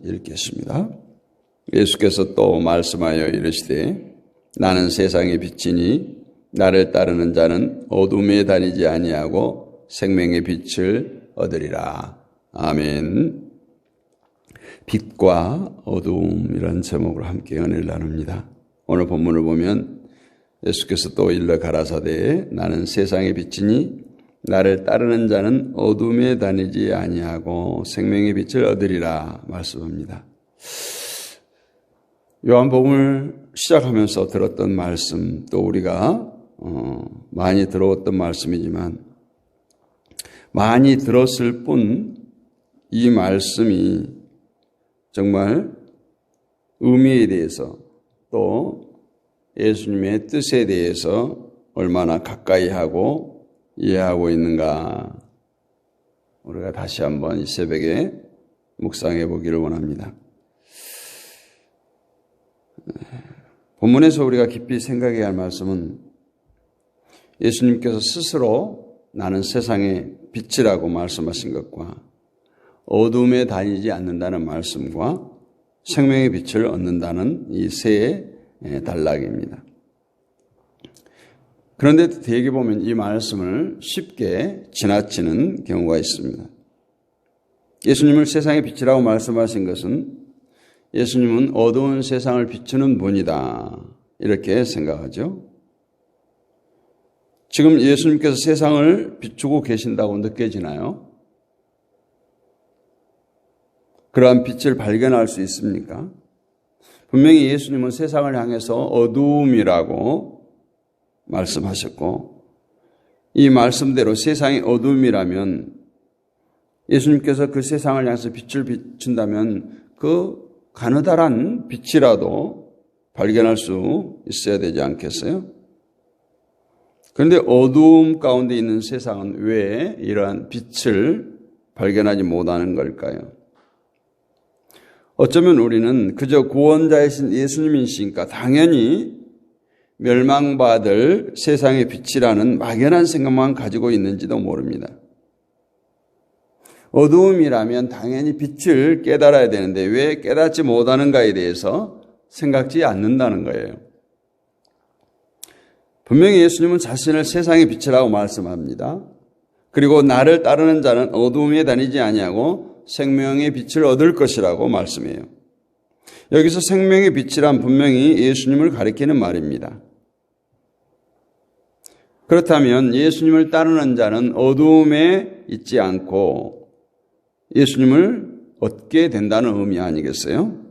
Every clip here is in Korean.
읽겠습니다. 예수께서 또 말씀하여 이르시되 나는 세상의 빛이니 나를 따르는 자는 어둠에 다니지 아니하고 생명의 빛을 얻으리라. 아멘. 빛과 어둠이라는 제목으로 함께 은혜를 나눕니다. 오늘 본문을 보면 예수께서 또 일러 가라사대 나는 세상의 빛이니 나를 따르는 자는 어둠에 다니지 아니하고 생명의 빛을 얻으리라 말씀합니다. 요한복음을 시작하면서 들었던 말씀, 또 우리가 많이 들어왔던 말씀이지만 많이 들었을 뿐 이 말씀이 정말 의미에 대해서 또 예수님의 뜻에 대해서 얼마나 가까이 하고 이해하고 있는가 우리가 다시 한번 이 새벽에 묵상해 보기를 원합니다. 본문에서 우리가 깊이 생각해야 할 말씀은 예수님께서 스스로 나는 세상의 빛이라고 말씀하신 것과 어둠에 다니지 않는다는 말씀과 생명의 빛을 얻는다는 이 세 단락입니다. 그런데 대개 보면 이 말씀을 쉽게 지나치는 경우가 있습니다. 예수님을 세상의 빛이라고 말씀하신 것은 예수님은 어두운 세상을 비추는 분이다 이렇게 생각하죠. 지금 예수님께서 세상을 비추고 계신다고 느껴지나요? 그러한 빛을 발견할 수 있습니까? 분명히 예수님은 세상을 향해서 어두움이라고 말씀하셨고 이 말씀대로 세상이 어두움이라면 예수님께서 그 세상을 향해서 빛을 비춘다면 그 가느다란 빛이라도 발견할 수 있어야 되지 않겠어요? 그런데 어두움 가운데 있는 세상은 왜 이러한 빛을 발견하지 못하는 걸까요? 어쩌면 우리는 그저 구원자이신 예수님이시니까 당연히 멸망받을 세상의 빛이라는 막연한 생각만 가지고 있는지도 모릅니다. 어두움이라면 당연히 빛을 깨달아야 되는데 왜 깨닫지 못하는가에 대해서 생각지 않는다는 거예요. 분명히 예수님은 자신을 세상의 빛이라고 말씀합니다. 그리고 나를 따르는 자는 어두움에 다니지 아니하고 생명의 빛을 얻을 것이라고 말씀해요. 여기서 생명의 빛이란 분명히 예수님을 가리키는 말입니다. 그렇다면 예수님을 따르는 자는 어두움에 있지 않고 예수님을 얻게 된다는 의미 아니겠어요?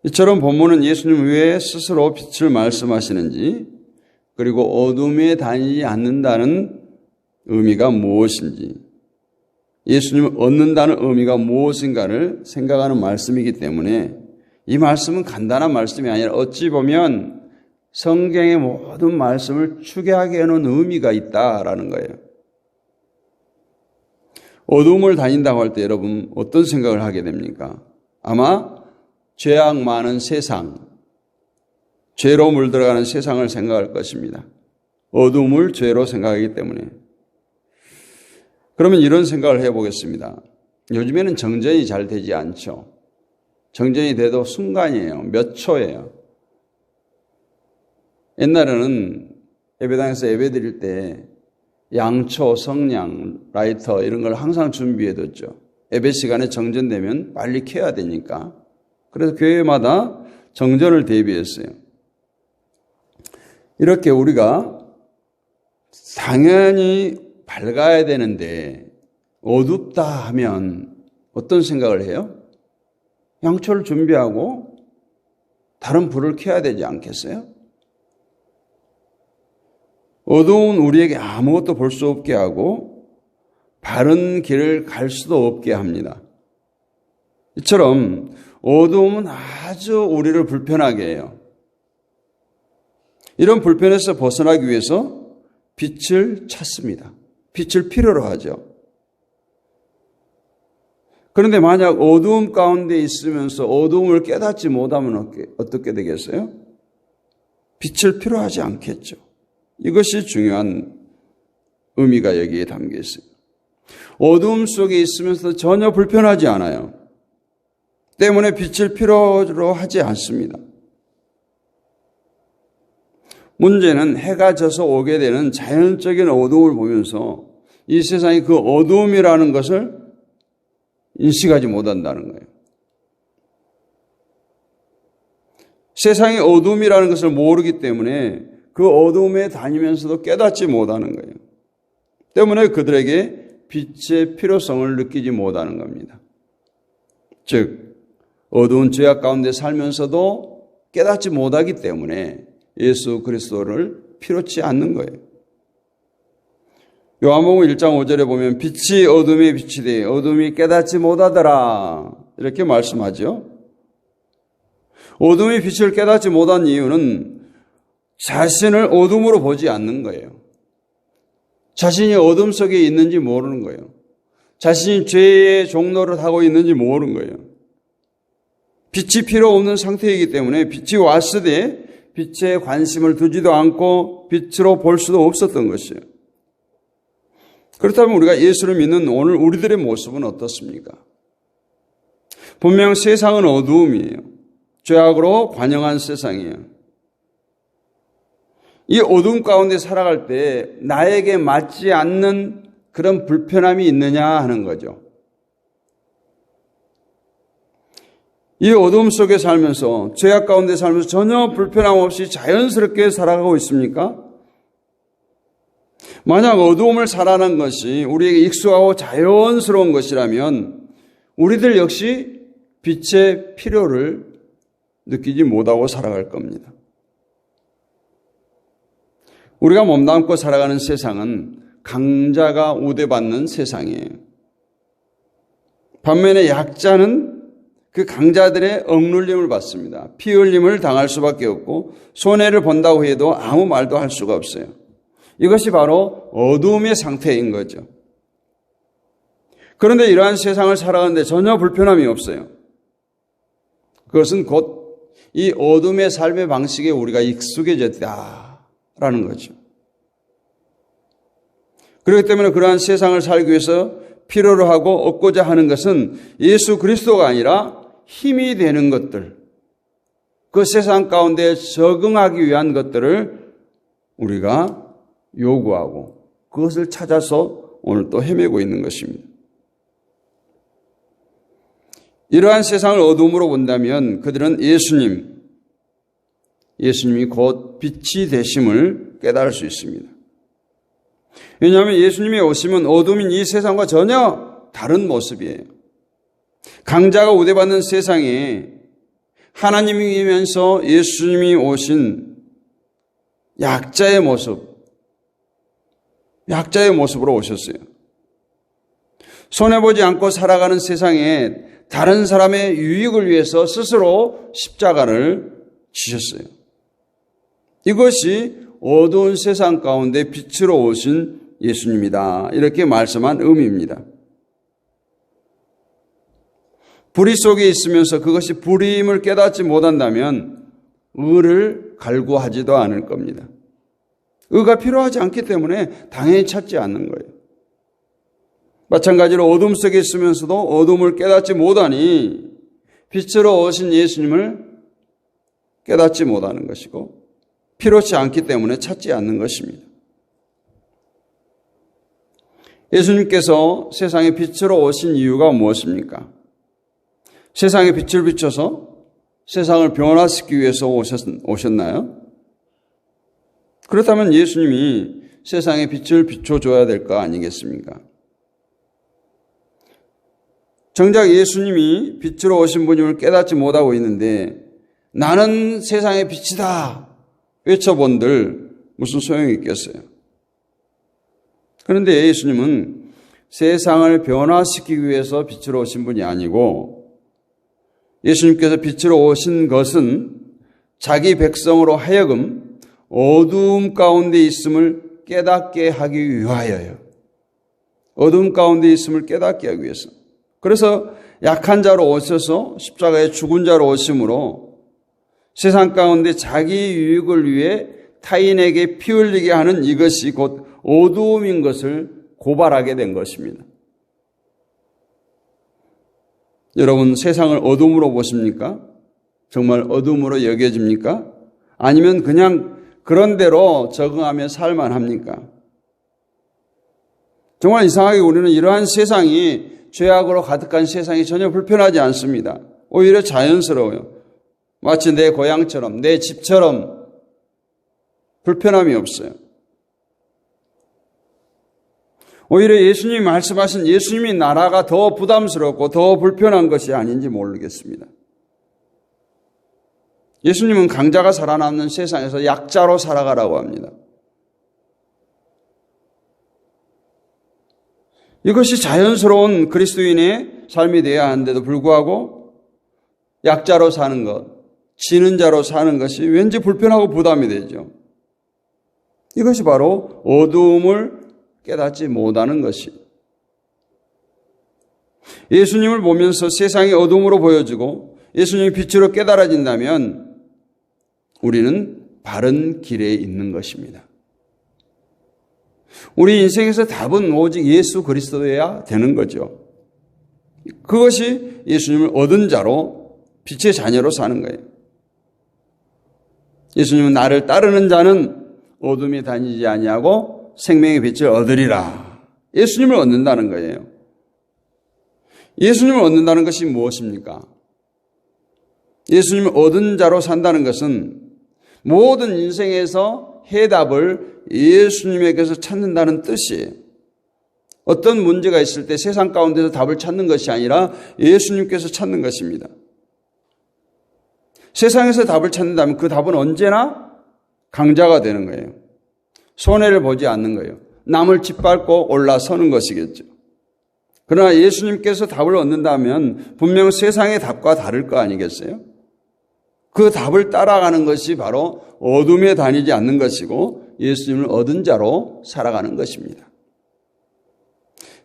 이처럼 본문은 예수님 왜 스스로 빛을 말씀하시는지 그리고 어둠에 다니지 않는다는 의미가 무엇인지 예수님을 얻는다는 의미가 무엇인가를 생각하는 말씀이기 때문에 이 말씀은 간단한 말씀이 아니라 어찌 보면 성경의 모든 말씀을 추계하게 해놓은 의미가 있다라는 거예요. 어둠을 다닌다고 할 때 여러분 어떤 생각을 하게 됩니까? 아마 죄악 많은 세상, 죄로 물들어가는 세상을 생각할 것입니다. 어둠을 죄로 생각하기 때문에. 그러면 이런 생각을 해보겠습니다. 요즘에는 정전이 잘 되지 않죠. 정전이 돼도 순간이에요. 몇 초예요. 옛날에는 예배당에서 예배 드릴 때 양초, 성냥, 라이터 이런 걸 항상 준비해뒀죠. 예배 시간에 정전되면 빨리 켜야 되니까. 그래서 교회마다 정전을 대비했어요. 이렇게 우리가 당연히 밝아야 되는데 어둡다 하면 어떤 생각을 해요? 양초를 준비하고 다른 불을 켜야 되지 않겠어요? 어두운 우리에게 아무것도 볼 수 없게 하고 바른 길을 갈 수도 없게 합니다. 이처럼 어두움은 아주 우리를 불편하게 해요. 이런 불편에서 벗어나기 위해서 빛을 찾습니다. 빛을 필요로 하죠. 그런데 만약 어두움 가운데 있으면서 어두움을 깨닫지 못하면 어떻게 되겠어요? 빛을 필요하지 않겠죠. 이것이 중요한 의미가 여기에 담겨 있어요. 어두움 속에 있으면서 전혀 불편하지 않아요. 때문에 빛을 필요로 하지 않습니다. 문제는 해가 져서 오게 되는 자연적인 어두움을 보면서 이 세상이 그 어두움이라는 것을 인식하지 못한다는 거예요. 세상의 어두움이라는 것을 모르기 때문에 그 어두움에 다니면서도 깨닫지 못하는 거예요. 때문에 그들에게 빛의 필요성을 느끼지 못하는 겁니다. 즉, 어두운 죄악 가운데 살면서도 깨닫지 못하기 때문에 예수 그리스도를 필요치 않는 거예요. 요한복음 1장 5절에 보면 빛이 어둠에 비치되 어둠이 깨닫지 못하더라 이렇게 말씀하죠. 어둠의 빛을 깨닫지 못한 이유는 자신을 어둠으로 보지 않는 거예요. 자신이 어둠 속에 있는지 모르는 거예요. 자신이 죄의 종로를 하고 있는지 모르는 거예요. 빛이 필요 없는 상태이기 때문에 빛이 왔을 때 빛에 관심을 두지도 않고 빛으로 볼 수도 없었던 것이에요. 그렇다면 우리가 예수를 믿는 오늘 우리들의 모습은 어떻습니까? 분명 세상은 어두움이에요. 죄악으로 관영한 세상이에요. 이 어두움 가운데 살아갈 때 나에게 맞지 않는 그런 불편함이 있느냐 하는 거죠. 이 어두움 속에 살면서 죄악 가운데 살면서 전혀 불편함 없이 자연스럽게 살아가고 있습니까? 만약 어두움을 살아가는 것이 우리에게 익숙하고 자연스러운 것이라면 우리들 역시 빛의 필요를 느끼지 못하고 살아갈 겁니다. 우리가 몸담고 살아가는 세상은 강자가 우대받는 세상이에요. 반면에 약자는 그 강자들의 억눌림을 받습니다. 피 흘림을 당할 수밖에 없고 손해를 본다고 해도 아무 말도 할 수가 없어요. 이것이 바로 어두움의 상태인 거죠. 그런데 이러한 세상을 살아가는데 전혀 불편함이 없어요. 그것은 곧 이 어둠의 삶의 방식에 우리가 익숙해졌다라는 거죠. 그렇기 때문에 그러한 세상을 살기 위해서 필요로 하고 얻고자 하는 것은 예수 그리스도가 아니라 힘이 되는 것들, 그 세상 가운데 적응하기 위한 것들을 우리가 요구하고 그것을 찾아서 오늘 또 헤매고 있는 것입니다. 이러한 세상을 어둠으로 본다면 그들은 예수님이 곧 빛이 되심을 깨달을 수 있습니다. 왜냐하면 예수님이 오시면 어둠인 이 세상과 전혀 다른 모습이에요. 강자가 우대받는 세상에 하나님이면서 예수님이 오신 약자의 모습으로 오셨어요. 손해보지 않고 살아가는 세상에 다른 사람의 유익을 위해서 스스로 십자가를 지셨어요. 이것이 어두운 세상 가운데 빛으로 오신 예수님이다. 이렇게 말씀한 의미입니다. 불의 속에 있으면서 그것이 불의임을 깨닫지 못한다면 의를 갈구하지도 않을 겁니다. 의가 필요하지 않기 때문에 당연히 찾지 않는 거예요. 마찬가지로 어둠 속에 있으면서도 어둠을 깨닫지 못하니 빛으로 오신 예수님을 깨닫지 못하는 것이고 필요치 않기 때문에 찾지 않는 것입니다. 예수님께서 세상에 빛으로 오신 이유가 무엇입니까? 세상에 빛을 비춰서 세상을 변화시키기 위해서 오셨나요? 그렇다면 예수님이 세상에 빛을 비춰줘야 될 거 아니겠습니까? 정작 예수님이 빛으로 오신 분임을 깨닫지 못하고 있는데 나는 세상의 빛이다 외쳐본들 무슨 소용이 있겠어요? 그런데 예수님은 세상을 변화시키기 위해서 빛으로 오신 분이 아니고 예수님께서 빛으로 오신 것은 자기 백성으로 하여금 어두움 가운데 있음을 깨닫게 하기 위하여요. 어두움 가운데 있음을 깨닫게 하기 위해서. 그래서 약한 자로 오셔서 십자가에 죽은 자로 오심으로 세상 가운데 자기 유익을 위해 타인에게 피 흘리게 하는 이것이 곧 어두움인 것을 고발하게 된 것입니다. 여러분 세상을 어둠으로 보십니까? 정말 어둠으로 여겨집니까? 아니면 그냥 그런 대로 적응하며 살만 합니까? 정말 이상하게 우리는 이러한 세상이 죄악으로 가득한 세상이 전혀 불편하지 않습니다. 오히려 자연스러워요. 마치 내 고향처럼 내 집처럼 불편함이 없어요. 오히려 예수님이 말씀하신 예수님의 나라가 더 부담스럽고 더 불편한 것이 아닌지 모르겠습니다. 예수님은 강자가 살아남는 세상에서 약자로 살아가라고 합니다. 이것이 자연스러운 그리스도인의 삶이 되어야 하는데도 불구하고 약자로 사는 것, 지는 자로 사는 것이 왠지 불편하고 부담이 되죠. 이것이 바로 어두움을 깨닫지 못하는 것이. 예수님을 보면서 세상이 어둠으로 보여지고 예수님이 빛으로 깨달아진다면 우리는 바른 길에 있는 것입니다. 우리 인생에서 답은 오직 예수 그리스도여야 되는 거죠. 그것이 예수님을 얻은 자로 빛의 자녀로 사는 거예요. 예수님은 나를 따르는 자는 어둠에 다니지 아니하고 생명의 빛을 얻으리라. 예수님을 얻는다는 거예요. 예수님을 얻는다는 것이 무엇입니까? 예수님을 얻은 자로 산다는 것은 모든 인생에서 해답을 예수님에게서 찾는다는 뜻이에요. 어떤 문제가 있을 때 세상 가운데서 답을 찾는 것이 아니라 예수님께서 찾는 것입니다. 세상에서 답을 찾는다면 그 답은 언제나 강자가 되는 거예요. 손해를 보지 않는 거예요. 남을 짓밟고 올라서는 것이겠죠. 그러나 예수님께서 답을 얻는다면 분명 세상의 답과 다를 거 아니겠어요? 그 답을 따라가는 것이 바로 어둠에 다니지 않는 것이고 예수님을 얻은 자로 살아가는 것입니다.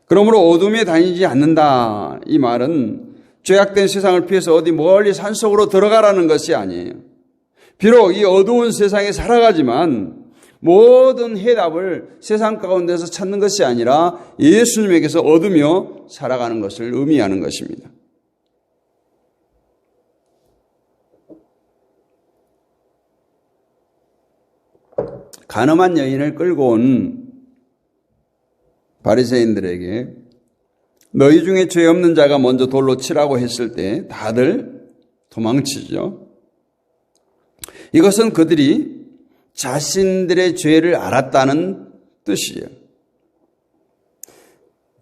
그러므로 어둠에 다니지 않는다, 이 말은 죄악된 세상을 피해서 어디 멀리 산속으로 들어가라는 것이 아니에요. 비록 이 어두운 세상에 살아가지만 모든 해답을 세상 가운데서 찾는 것이 아니라 예수님에게서 얻으며 살아가는 것을 의미하는 것입니다. 가늠한 여인을 끌고 온 바리새인들에게 너희 중에 죄 없는 자가 먼저 돌로 치라고 했을 때 다들 도망치죠. 이것은 그들이 자신들의 죄를 알았다는 뜻이에요.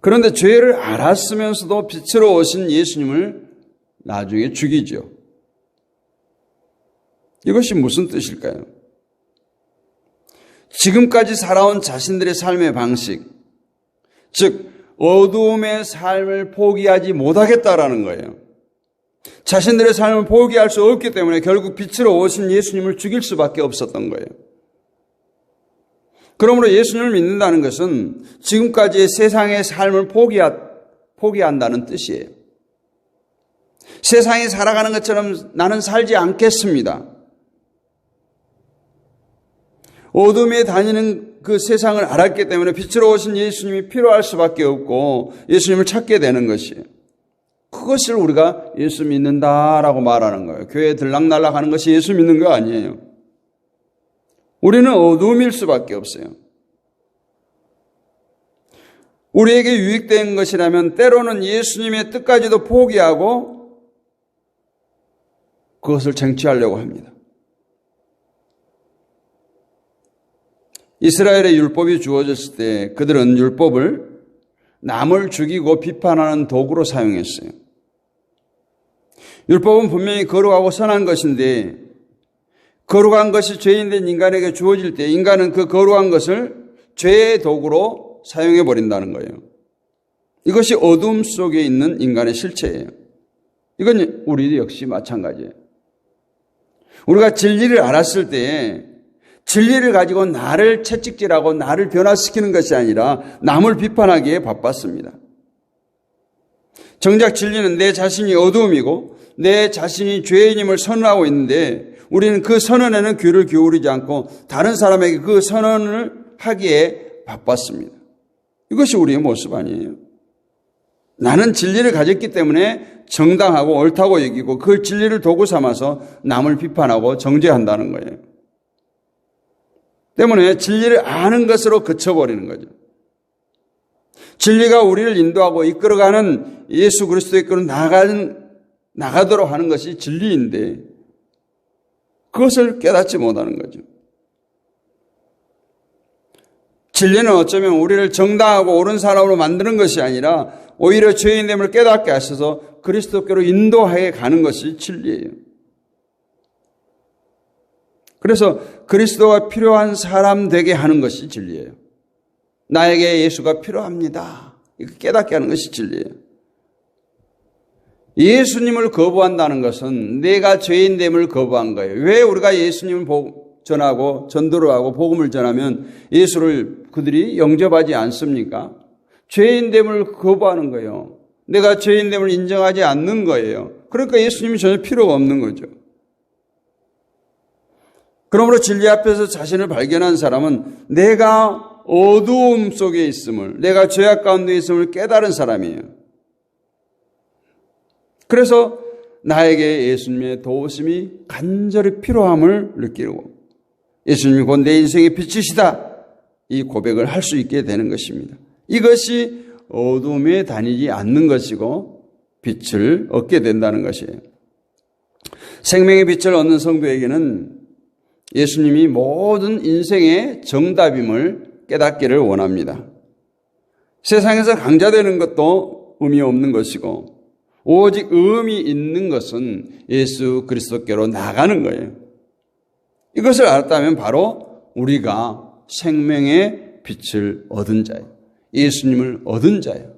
그런데 죄를 알았으면서도 빛으로 오신 예수님을 나중에 죽이죠. 이것이 무슨 뜻일까요? 지금까지 살아온 자신들의 삶의 방식, 즉 어두움의 삶을 포기하지 못하겠다라는 거예요. 자신들의 삶을 포기할 수 없기 때문에 결국 빛으로 오신 예수님을 죽일 수밖에 없었던 거예요. 그러므로 예수님을 믿는다는 것은 지금까지의 세상의 삶을 포기한다는 뜻이에요. 세상이 살아가는 것처럼 나는 살지 않겠습니다. 어둠에 다니는 그 세상을 알았기 때문에 빛으로 오신 예수님이 필요할 수밖에 없고 예수님을 찾게 되는 것이에요. 그것을 우리가 예수 믿는다라고 말하는 거예요. 교회에 들락날락 하는 것이 예수 믿는 거 아니에요. 우리는 어둠일 수밖에 없어요. 우리에게 유익된 것이라면 때로는 예수님의 뜻까지도 포기하고 그것을 쟁취하려고 합니다. 이스라엘의 율법이 주어졌을 때 그들은 율법을 남을 죽이고 비판하는 도구로 사용했어요. 율법은 분명히 거룩하고 선한 것인데 거룩한 것이 죄인된 인간에게 주어질 때 인간은 그 거룩한 것을 죄의 도구로 사용해버린다는 거예요. 이것이 어둠 속에 있는 인간의 실체예요. 이건 우리 역시 마찬가지예요. 우리가 진리를 알았을 때 진리를 가지고 나를 채찍질하고 나를 변화시키는 것이 아니라 남을 비판하기에 바빴습니다. 정작 진리는 내 자신이 어두움이고 내 자신이 죄인임을 선언하고 있는데 우리는 그 선언에는 귀를 기울이지 않고 다른 사람에게 그 선언을 하기에 바빴습니다. 이것이 우리의 모습 아니에요. 나는 진리를 가졌기 때문에 정당하고 옳다고 여기고 그 진리를 도구 삼아서 남을 비판하고 정죄한다는 거예요. 때문에 진리를 아는 것으로 그쳐버리는 거죠. 진리가 우리를 인도하고 이끌어가는 예수 그리스도의 길로 나가도록 하는 것이 진리인데 그것을 깨닫지 못하는 거죠. 진리는 어쩌면 우리를 정당하고 옳은 사람으로 만드는 것이 아니라 오히려 죄인됨을 깨닫게 하셔서 그리스도께로 인도하게 가는 것이 진리예요. 그래서 그리스도가 필요한 사람 되게 하는 것이 진리예요. 나에게 예수가 필요합니다. 이거 깨닫게 하는 것이 진리예요. 예수님을 거부한다는 것은 내가 죄인됨을 거부한 거예요. 왜 우리가 예수님을 전하고 전도를 하고 복음을 전하면 예수를 그들이 영접하지 않습니까? 죄인됨을 거부하는 거예요. 내가 죄인됨을 인정하지 않는 거예요. 그러니까 예수님이 전혀 필요가 없는 거죠. 그러므로 진리 앞에서 자신을 발견한 사람은 내가 어두움 속에 있음을, 내가 죄악 가운데 있음을 깨달은 사람이에요. 그래서 나에게 예수님의 도우심이 간절히 필요함을 느끼고 예수님이 곧 내 인생의 빛이시다, 이 고백을 할 수 있게 되는 것입니다. 이것이 어둠에 다니지 않는 것이고 빛을 얻게 된다는 것이에요. 생명의 빛을 얻는 성도에게는 예수님이 모든 인생의 정답임을 깨닫기를 원합니다. 세상에서 강자되는 것도 의미 없는 것이고 오직 의미 있는 것은 예수 그리스도께로 나가는 거예요. 이것을 알았다면 바로 우리가 생명의 빛을 얻은 자예요. 예수님을 얻은 자예요.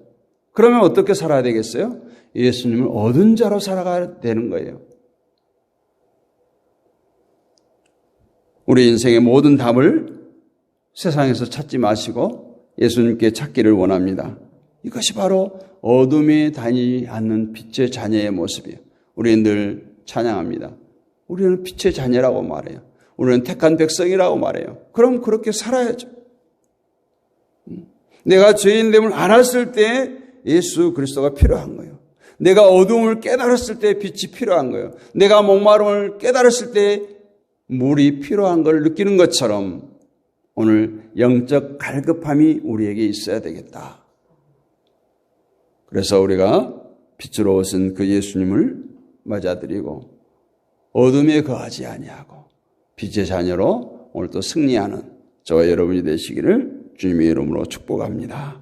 그러면 어떻게 살아야 되겠어요? 예수님을 얻은 자로 살아가야 되는 거예요. 우리 인생의 모든 답을 세상에서 찾지 마시고 예수님께 찾기를 원합니다. 이것이 바로 어둠에 다니지 않는 빛의 자녀의 모습이에요. 우리는 늘 찬양합니다. 우리는 빛의 자녀라고 말해요. 우리는 택한 백성이라고 말해요. 그럼 그렇게 살아야죠. 내가 죄인됨을 알았을 때 예수 그리스도가 필요한 거예요. 내가 어둠을 깨달았을 때 빛이 필요한 거예요. 내가 목마름을 깨달았을 때 물이 필요한 걸 느끼는 것처럼 오늘 영적 갈급함이 우리에게 있어야 되겠다. 그래서 우리가 빛으로 오신 그 예수님을 맞아들이고 어둠에 거하지 아니하고 빛의 자녀로 오늘도 승리하는 저와 여러분이 되시기를 주님의 이름으로 축복합니다.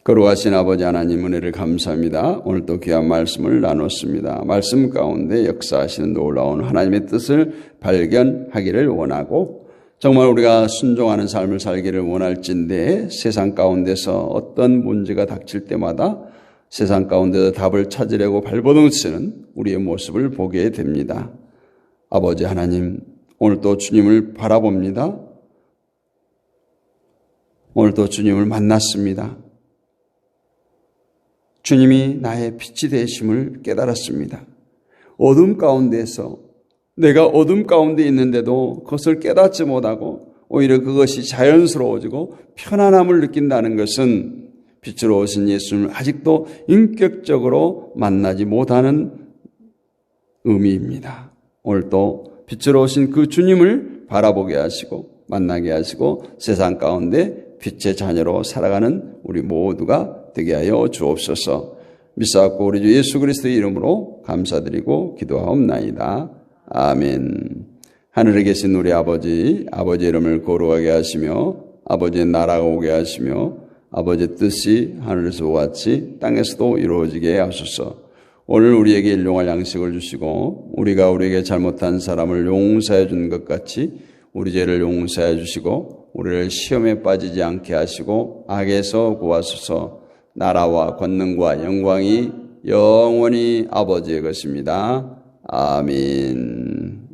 거룩하신 아버지 하나님 은혜를 감사합니다. 오늘도 귀한 말씀을 나눴습니다. 말씀 가운데 역사하시는 놀라운 하나님의 뜻을 발견하기를 원하고 정말 우리가 순종하는 삶을 살기를 원할진데 세상 가운데서 어떤 문제가 닥칠 때마다 세상 가운데서 답을 찾으려고 발버둥치는 우리의 모습을 보게 됩니다. 아버지 하나님, 오늘도 주님을 바라봅니다. 오늘도 주님을 만났습니다. 주님이 나의 빛이 되심을 깨달았습니다. 어둠 가운데서 내가 어둠 가운데 있는데도 그것을 깨닫지 못하고 오히려 그것이 자연스러워지고 편안함을 느낀다는 것은 빛으로 오신 예수님을 아직도 인격적으로 만나지 못하는 의미입니다. 오늘도 빛으로 오신 그 주님을 바라보게 하시고 만나게 하시고 세상 가운데 빛의 자녀로 살아가는 우리 모두가 되게 하여 주옵소서. 믿사옵고 우리 주 예수 그리스도의 이름으로 감사드리고 기도하옵나이다. 아멘. 하늘에 계신 우리 아버지, 아버지의 이름을 거룩하게 하시며 아버지의 나라가 오게 하시며 아버지의 뜻이 하늘에서 같이 땅에서도 이루어지게 하소서. 오늘 우리에게 일용할 양식을 주시고 우리가 우리에게 잘못한 사람을 용서해 준 것 같이 우리 죄를 용서해 주시고 우리를 시험에 빠지지 않게 하시고 악에서 구하소서. 나라와 권능과 영광이 영원히 아버지의 것입니다. 아멘.